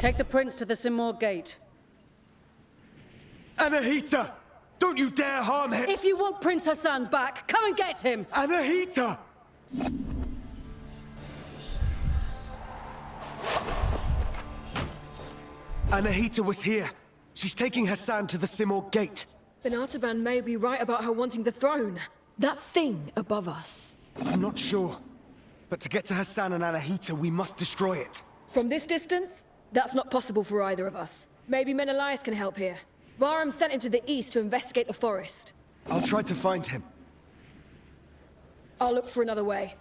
Take the prince to the Simor gate. Anahita! Don't you dare harm him! If you want Prince Hassan back, come and get him! Anahita! Anahita was here. She's taking Hassan to the Simor gate. Then Artaban may be right about her wanting the throne. That thing above us. I'm not sure. But to get to Hassan and Anahita, we must destroy it. From this distance, that's not possible for either of us. Maybe Menelaus can help here. Bahram sent him to the east to investigate the forest. I'll try to find him. I'll look for another way.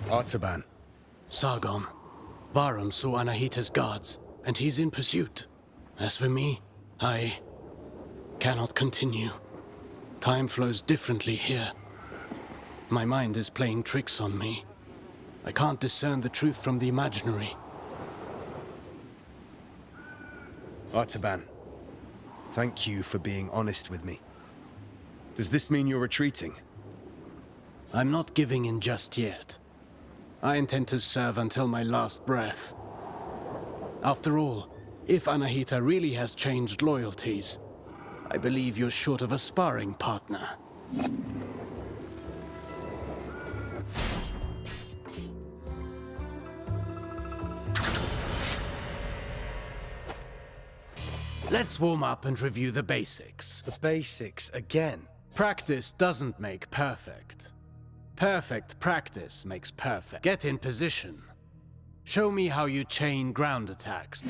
Artaban. Sargon. Varum saw Anahita's guards, and he's in pursuit. As for me, I cannot continue. Time flows differently here. My mind is playing tricks on me. I can't discern the truth from the imaginary. Artaban, thank you for being honest with me. Does this mean you're retreating? I'm not giving in just yet. I intend to serve until my last breath. After all, if Anahita really has changed loyalties, I believe you're short of a sparring partner. Let's warm up and review the basics. The basics again. Practice doesn't make perfect. Perfect practice makes perfect. Get in position. Show me how you chain ground attacks.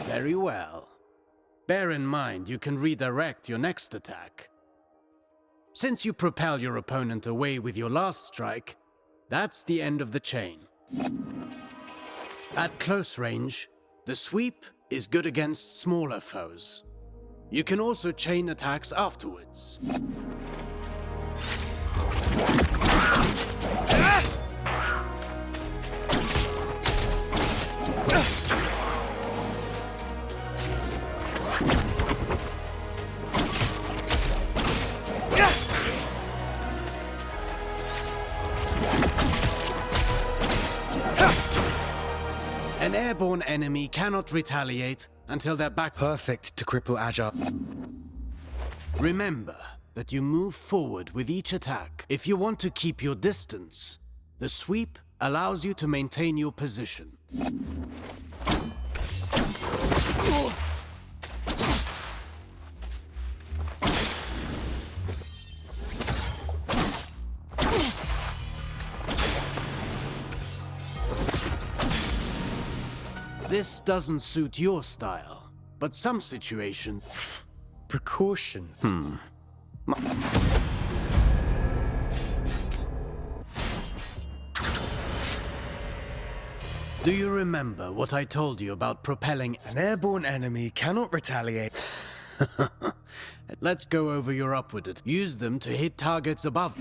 Very well. Bear in mind you can redirect your next attack. Since you propel your opponent away with your last strike, that's the end of the chain. At close range, the sweep is good against smaller foes. You can also chain attacks afterwards. An airborne enemy cannot retaliate until they're back. Perfect to cripple Agile. Remember that you move forward with each attack. If you want to keep your distance, the sweep allows you to maintain your position. This doesn't suit your style, but some situations... Precautions. Do you remember what I told you about propelling... An airborne enemy cannot retaliate. Let's go over your upward attacks. Use them to hit targets above.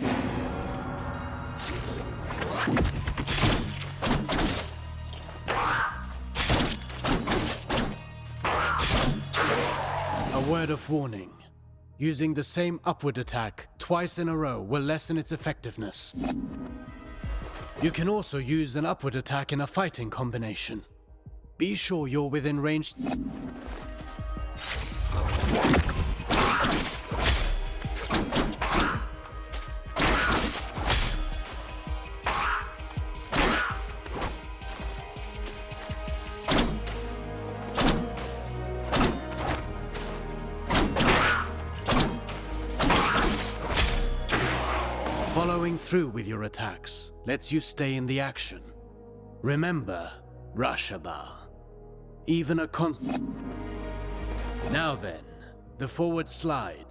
A word of warning. Using the same upward attack twice in a row will lessen its effectiveness. You can also use an upward attack in a fighting combination. Be sure you're within range. Following through with your attacks lets you stay in the action. Remember, Rashaba. Even a constant. Now then, the forward slide.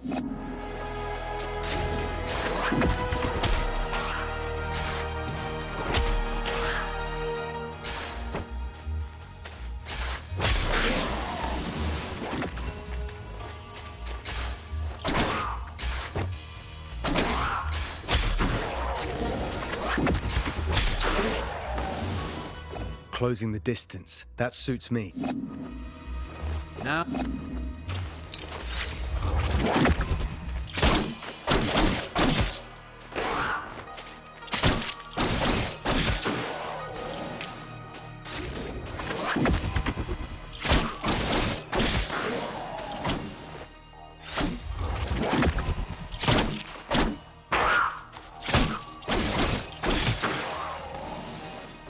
Closing the distance. That suits me. Now...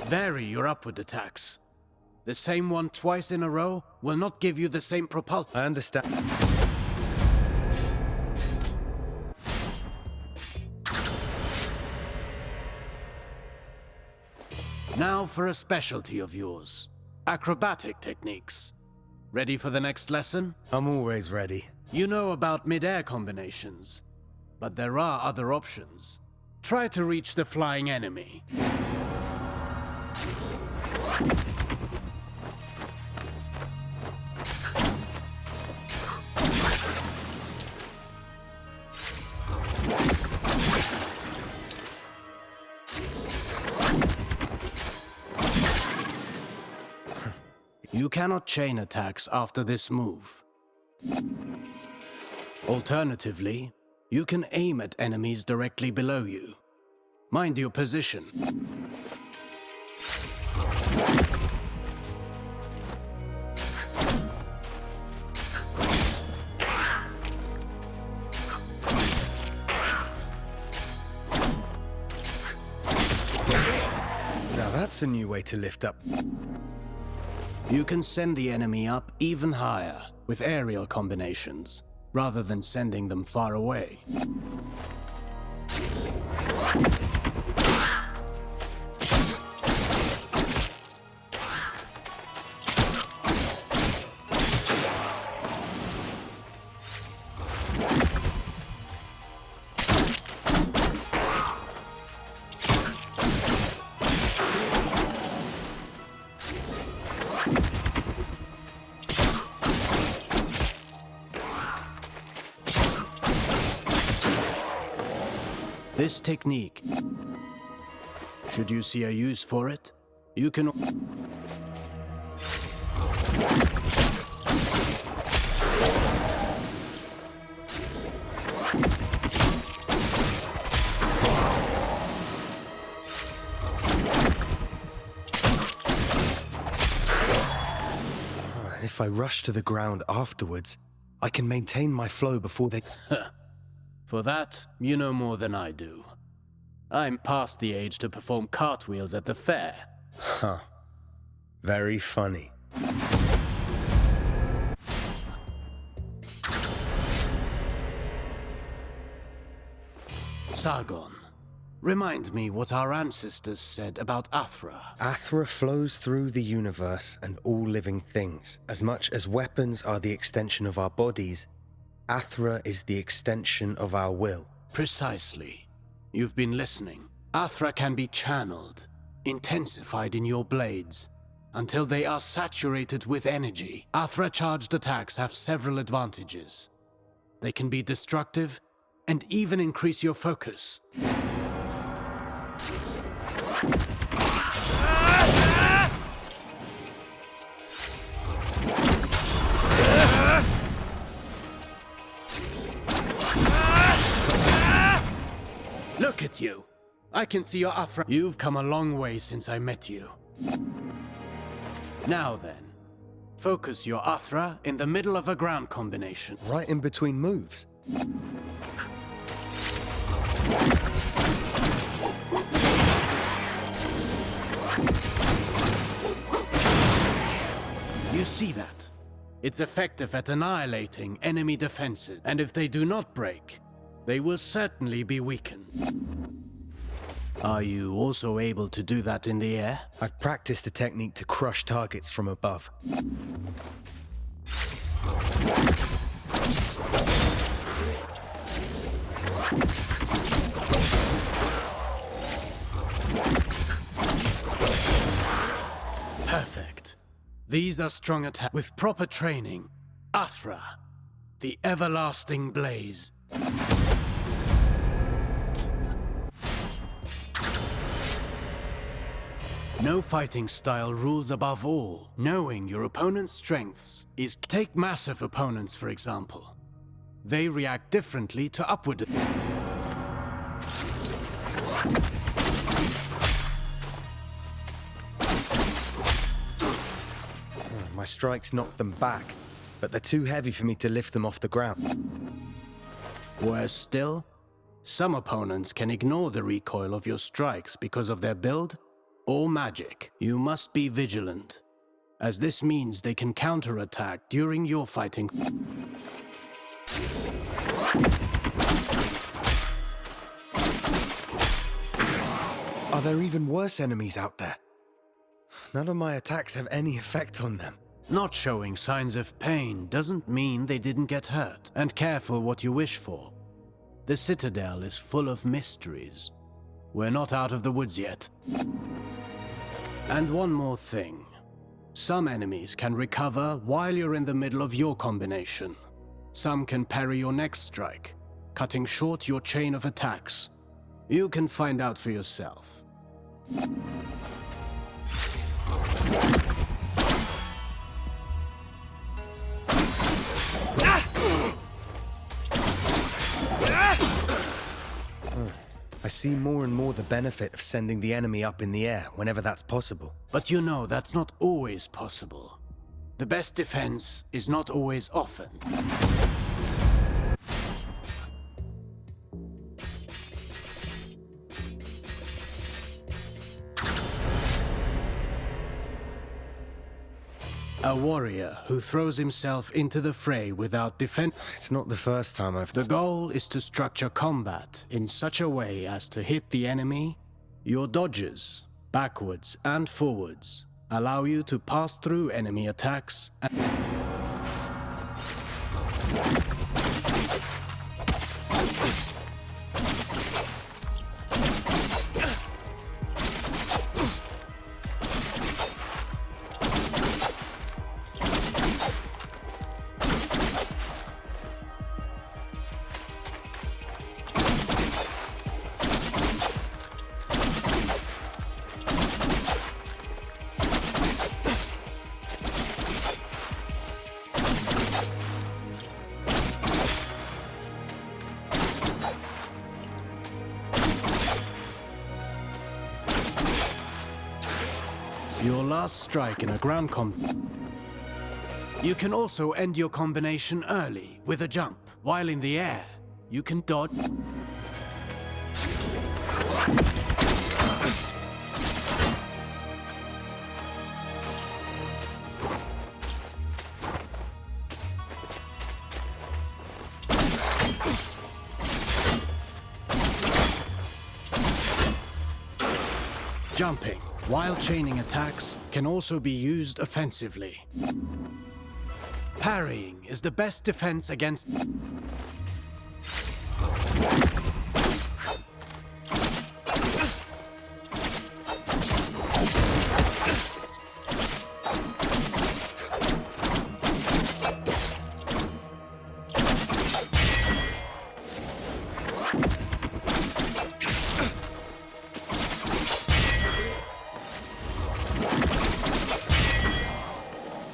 Vary your upward attacks. The same one twice in a row will not give you the same propulsion. I understand. Now for a specialty of yours. Acrobatic techniques. Ready for the next lesson? I'm always ready. You know about mid-air combinations, but there are other options. Try to reach the flying enemy. You cannot chain attacks after this move. Alternatively, you can aim at enemies directly below you. Mind your position. Now that's a new way to lift up. You can send the enemy up even higher with aerial combinations, rather than sending them far away. This technique, should you see a use for it, you can... If I rush to the ground afterwards, I can maintain my flow before they... For that, you know more than I do. I'm past the age to perform cartwheels at the fair. Huh. Very funny. Sargon, remind me what our ancestors said about Athra. Athra flows through the universe and all living things. As much as weapons are the extension of our bodies, Athra is the extension of our will. Precisely. You've been listening. Athra can be channeled, intensified in your blades, until they are saturated with energy. Athra-charged attacks have several advantages. They can be destructive, and even increase your focus. Look at you! I can see your Athra. You've come a long way since I met you. Now then, focus your Athra in the middle of a ground combination. Right in between moves. You see that? It's effective at annihilating enemy defenses, and if they do not break, they will certainly be weakened. Are you also able to do that in the air? I've practiced the technique to crush targets from above. Perfect. These are strong attacks. With proper training, Athra, the everlasting blaze. No fighting style rules above all. Knowing your opponent's strengths is... Take massive opponents, for example. They react differently to upward... My strikes knock them back, but they're too heavy for me to lift them off the ground. Worse still, some opponents can ignore the recoil of your strikes because of their build or magic. You must be vigilant, as this means they can counterattack during your fighting. Are there even worse enemies out there? None of my attacks have any effect on them. Not showing signs of pain doesn't mean they didn't get hurt. And careful what you wish for. The Citadel is full of mysteries. We're not out of the woods yet. And one more thing. Some enemies can recover while you're in the middle of your combination. Some can parry your next strike, cutting short your chain of attacks. You can find out for yourself. I see more and more the benefit of sending the enemy up in the air whenever that's possible. But you know that's not always possible. The best defense is not always often. A warrior who throws himself into the fray without defense. It's not the first time I've... The goal is to structure combat in such a way as to hit the enemy. Your dodges, backwards and forwards, allow you to pass through enemy attacks and... Your last strike in a ground You can also end your combination early with a jump. While in the air, you can dodge. Jumping, while chaining attacks, can also be used offensively. Parrying is the best defense against...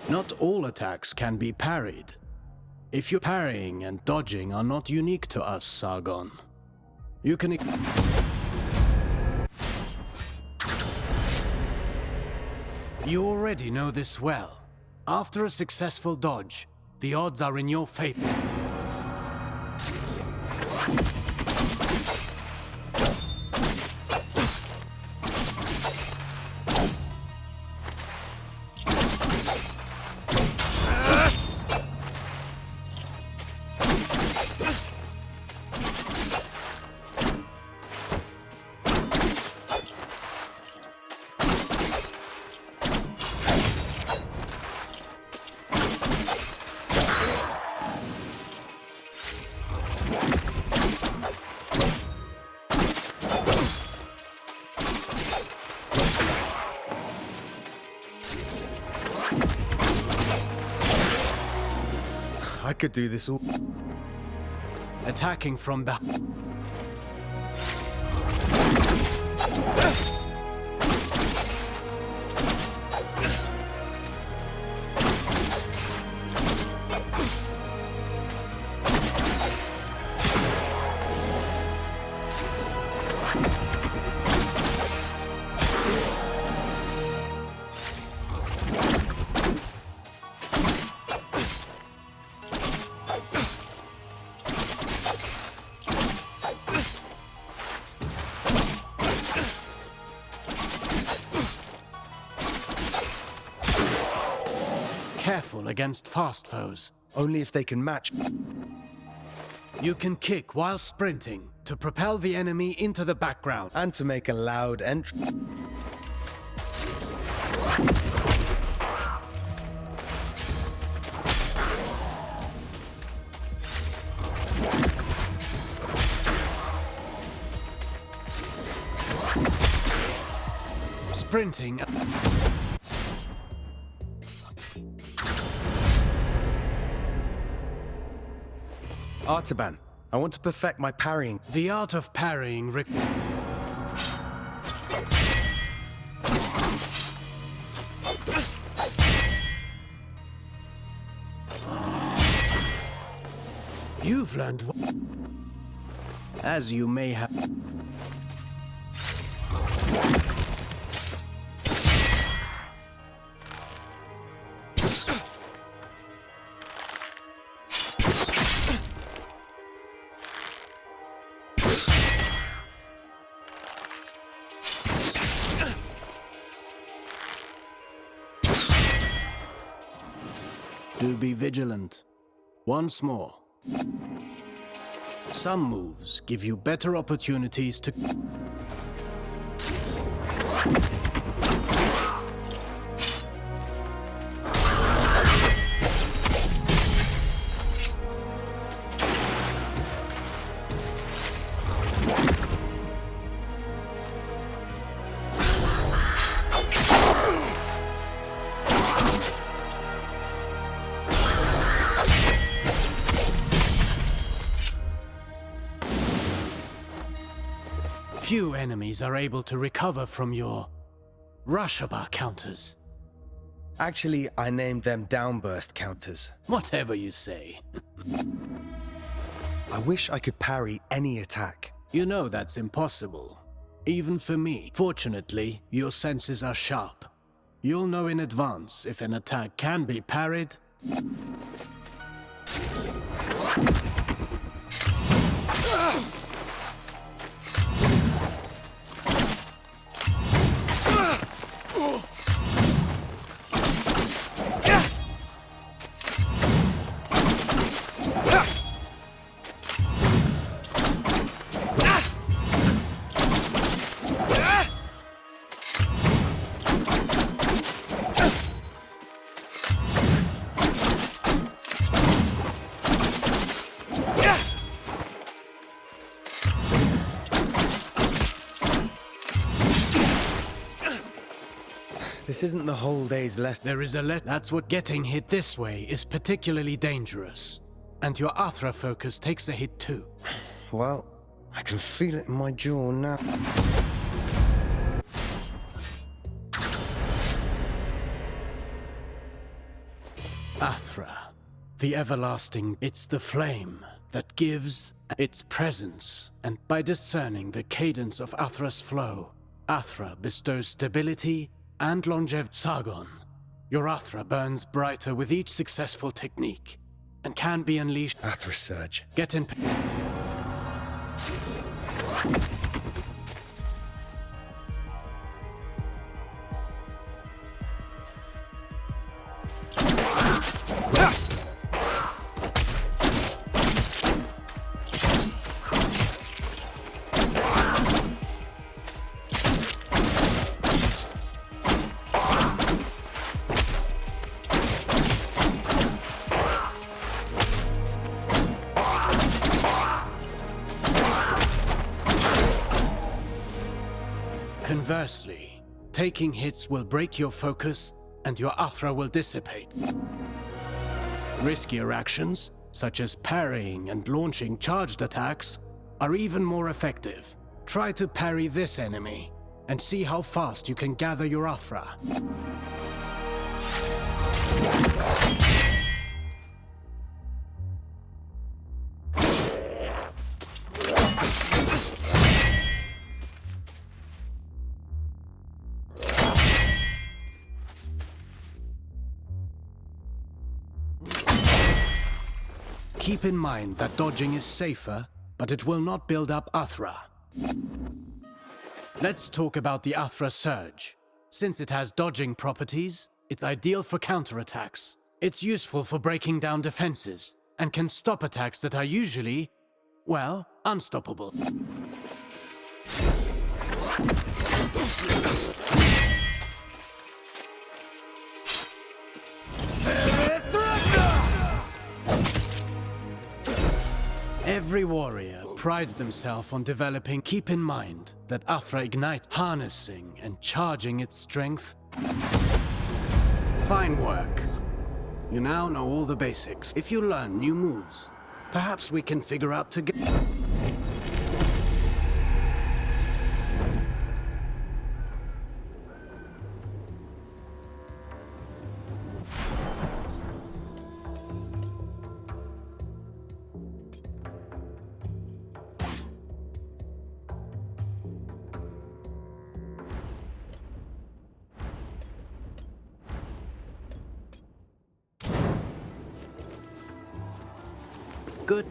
Not all attacks can be parried. If your parrying and dodging are not unique to us, Sargon, you can... You already know this well. After a successful dodge, the odds are in your favor. I could do this all... Attacking from back. Careful against fast foes. Only if they can match... You can kick while sprinting to propel the enemy into the background. And to make a loud entry... sprinting. Artaban, I want to perfect my parrying. The art of parrying You've learned as you may have. Do be vigilant. Once more. Some moves give you better opportunities to... Few enemies are able to recover from your Rashaba counters. Actually, I named them downburst counters. Whatever you say. I wish I could parry any attack. You know that's impossible. Even for me. Fortunately, your senses are sharp. You'll know in advance if an attack can be parried. This isn't the whole day's lesson. There is that's what getting hit this way is particularly dangerous. And your Athra focus takes a hit too. Well, I can feel it in my jaw now. Athra, the everlasting, it's the flame that gives its presence, and by discerning the cadence of Athra's flow, Athra bestows stability and longevity. Sargon, your Athra burns brighter with each successful technique, and can be unleashed. Athra Surge. Get in. Conversely, taking hits will break your focus and your Athra will dissipate. Riskier actions, such as parrying and launching charged attacks, are even more effective. Try to parry this enemy and see how fast you can gather your Athra. Keep in mind that dodging is safer, but it will not build up Athra. Let's talk about the Athra Surge. Since it has dodging properties, it's ideal for counterattacks. It's useful for breaking down defenses, and can stop attacks that are usually, well, unstoppable. Every warrior prides themselves on developing. Keep in mind that Athra ignites, harnessing and charging its strength. Fine work. You now know all the basics. If you learn new moves, perhaps we can figure out together. Good.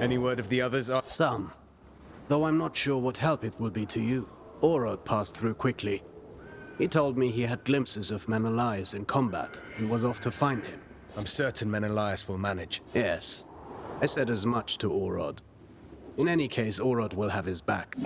Any word of the others? Some. Though I'm not sure what help it will be to you. Orod passed through quickly. He told me he had glimpses of Menelaus in combat and was off to find him. I'm certain Menelaus will manage. Yes. I said as much to Orod. In any case, Orod will have his back.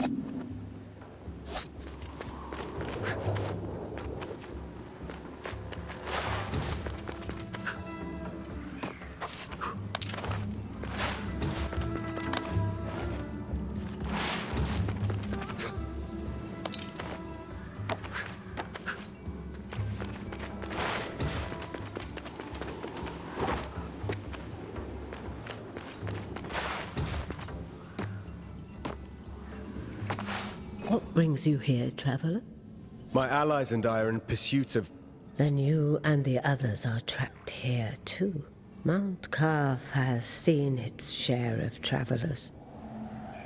What brings you here, traveler? My allies and I are in pursuit of... Then you and the others are trapped here too. Mount Carf has seen its share of travelers.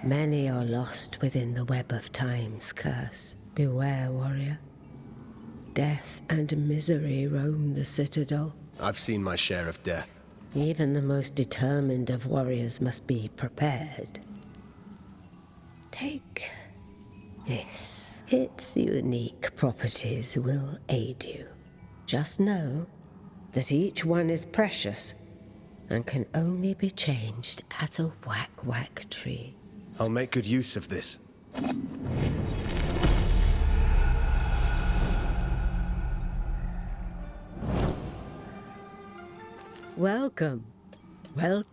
Many are lost within the web of time's curse. Beware, warrior. Death and misery roam the citadel. I've seen my share of death. Even the most determined of warriors must be prepared. Take this. Its unique properties will aid you. Just know that each one is precious and can only be changed at a whack-whack tree. I'll make good use of this. Welcome. Well.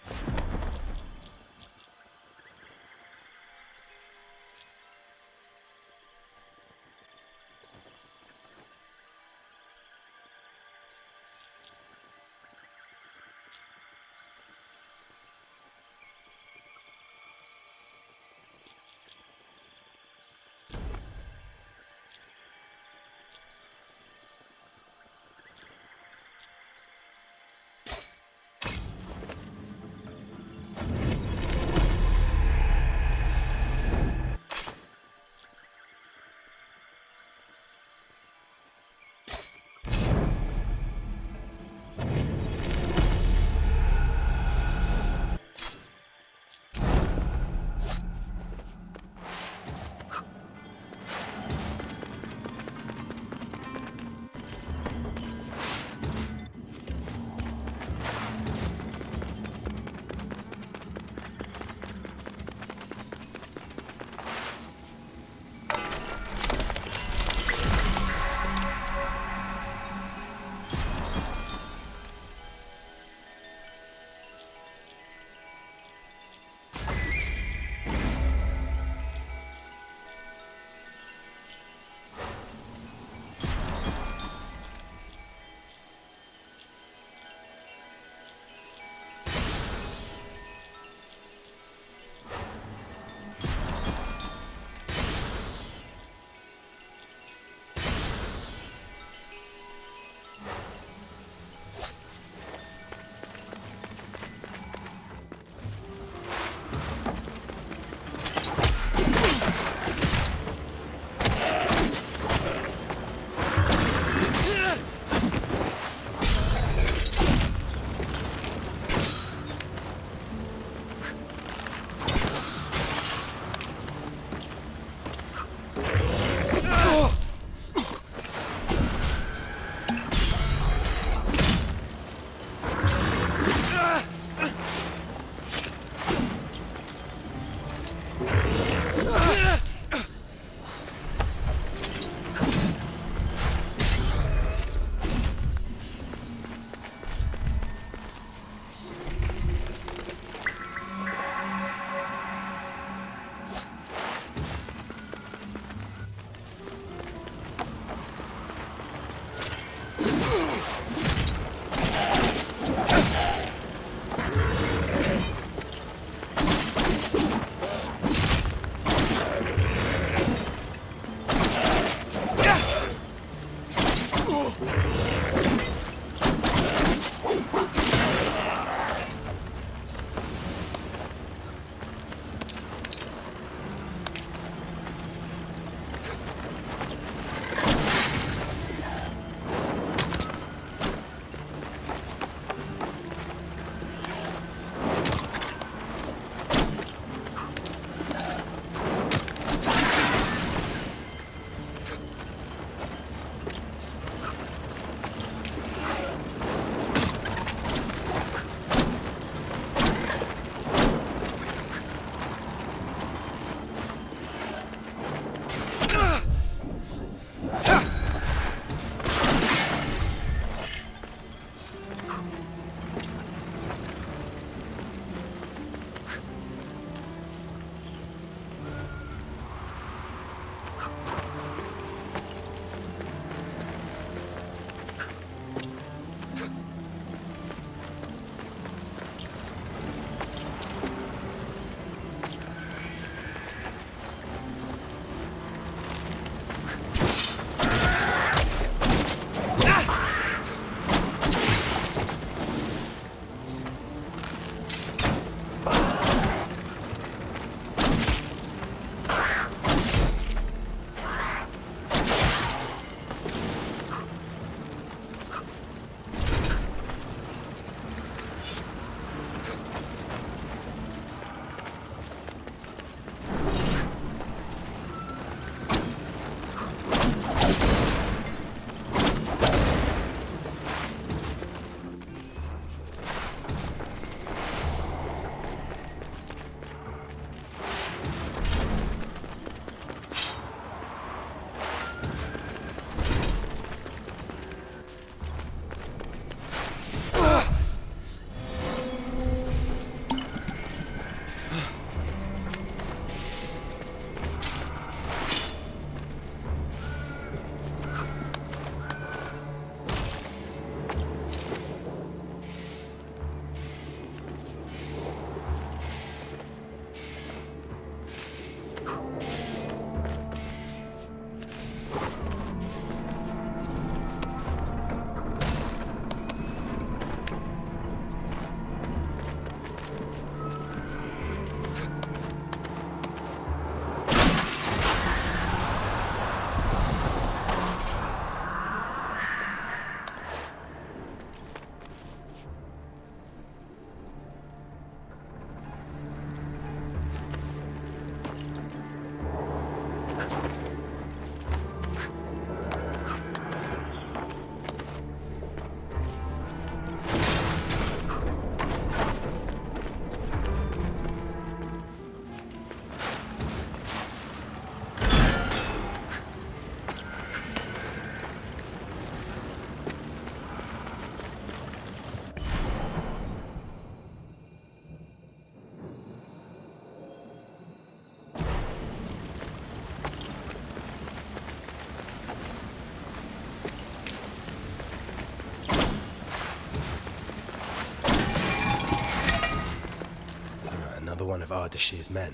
One of Ardashir's men.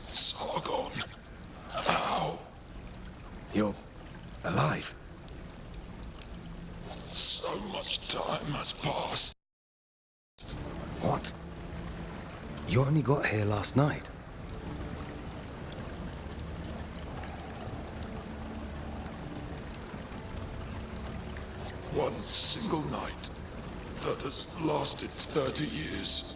Sargon, how? You're alive? So much time has passed. What? You only got here last night. One single night that has lasted 30 years.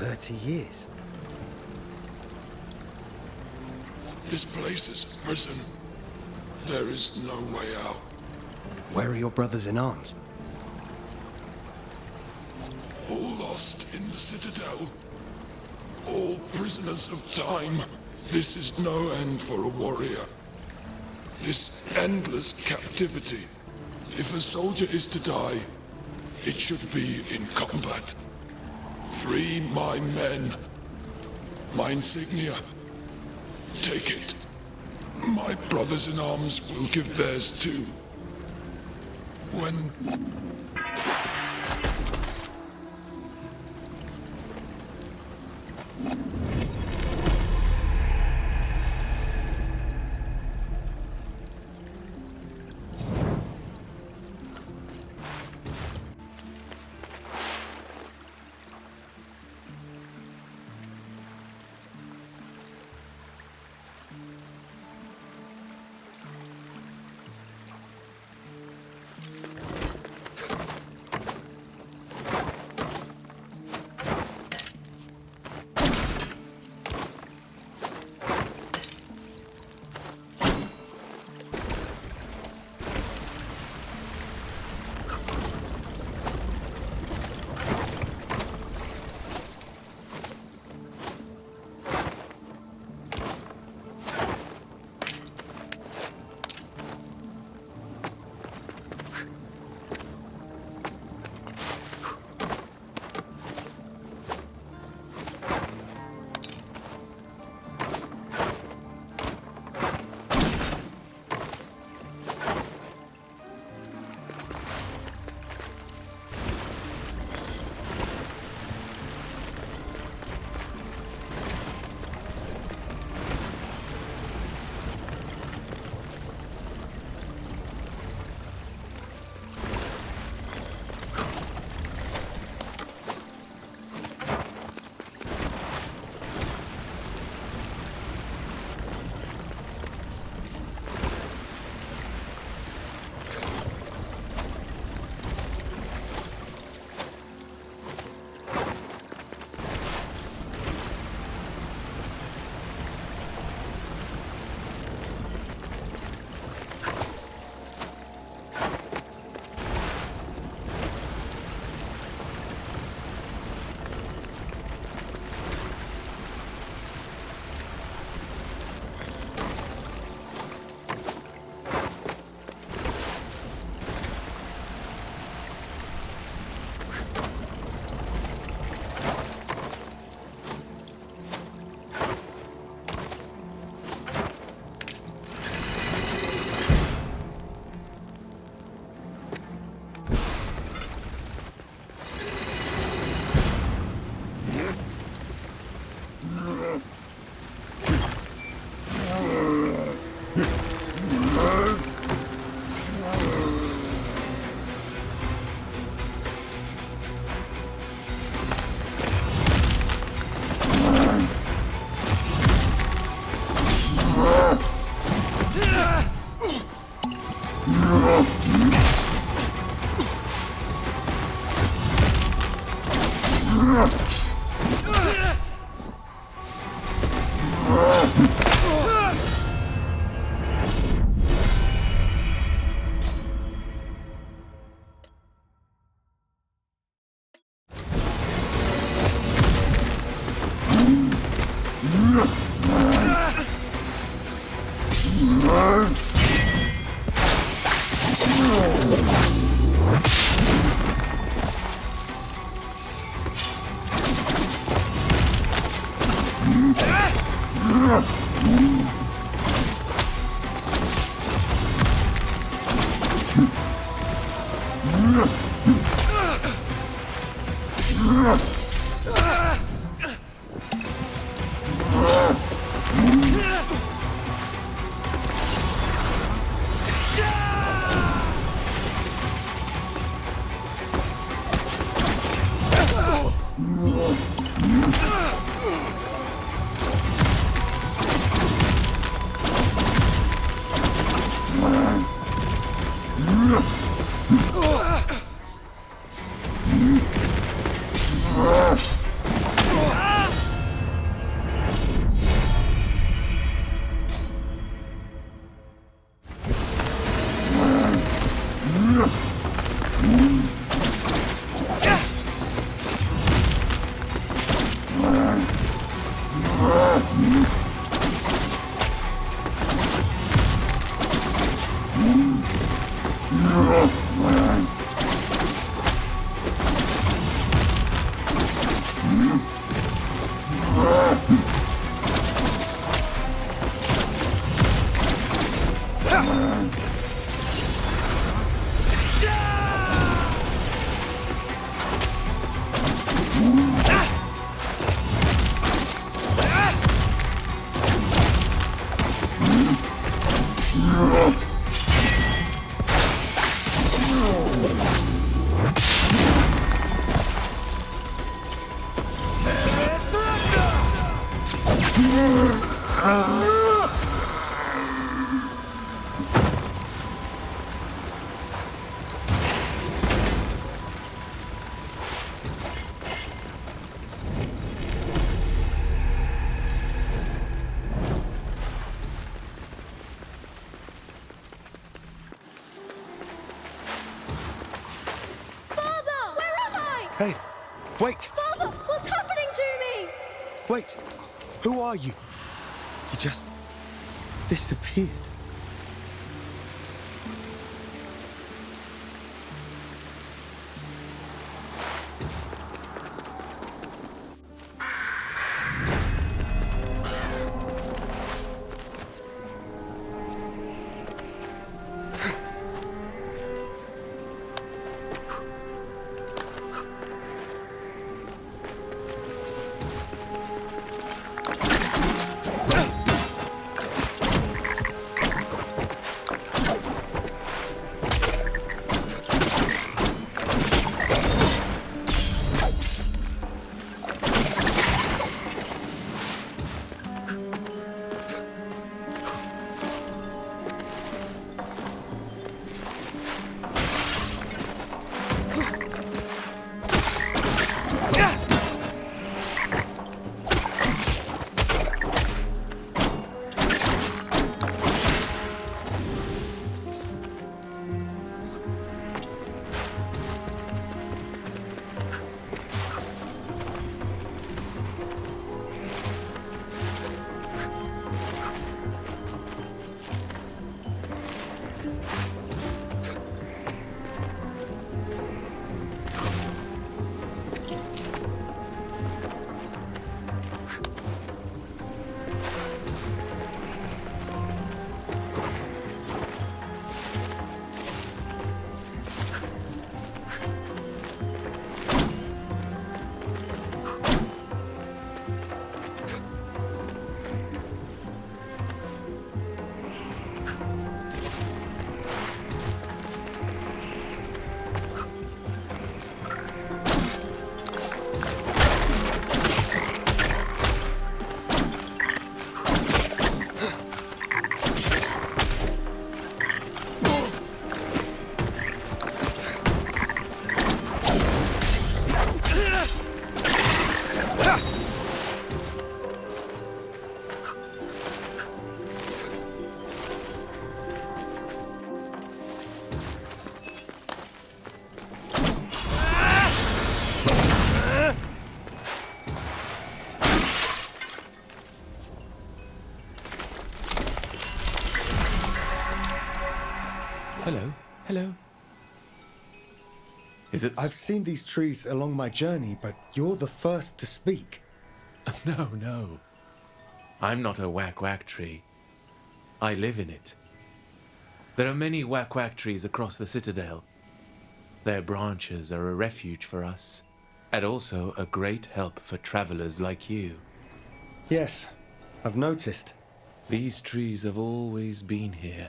$30 years. This place is a prison. There is no way out. Where are your brothers in arms? All lost in the Citadel. All prisoners of time. This is no end for a warrior. This endless captivity. If a soldier is to die, it should be in combat. Free my men. My insignia. Take it. My brothers in arms will give theirs too. When... Hey, wait! Father, what's happening to me? Wait! Who are you? You just disappeared. Hello, hello. Is it? I've seen these trees along my journey, but you're the first to speak. No, no. I'm not a whack-whack tree. I live in it. There are many whack-whack trees across the citadel. Their branches are a refuge for us, and also a great help for travelers like you. Yes, I've noticed. These trees have always been here,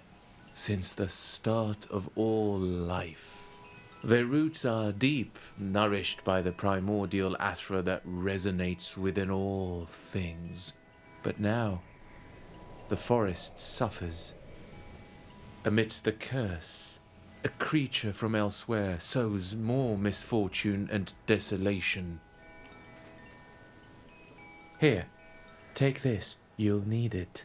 since the start of all life. Their roots are deep, nourished by the primordial athra that resonates within all things. But now, the forest suffers. Amidst the curse, a creature from elsewhere sows more misfortune and desolation. Here, take this. You'll need it.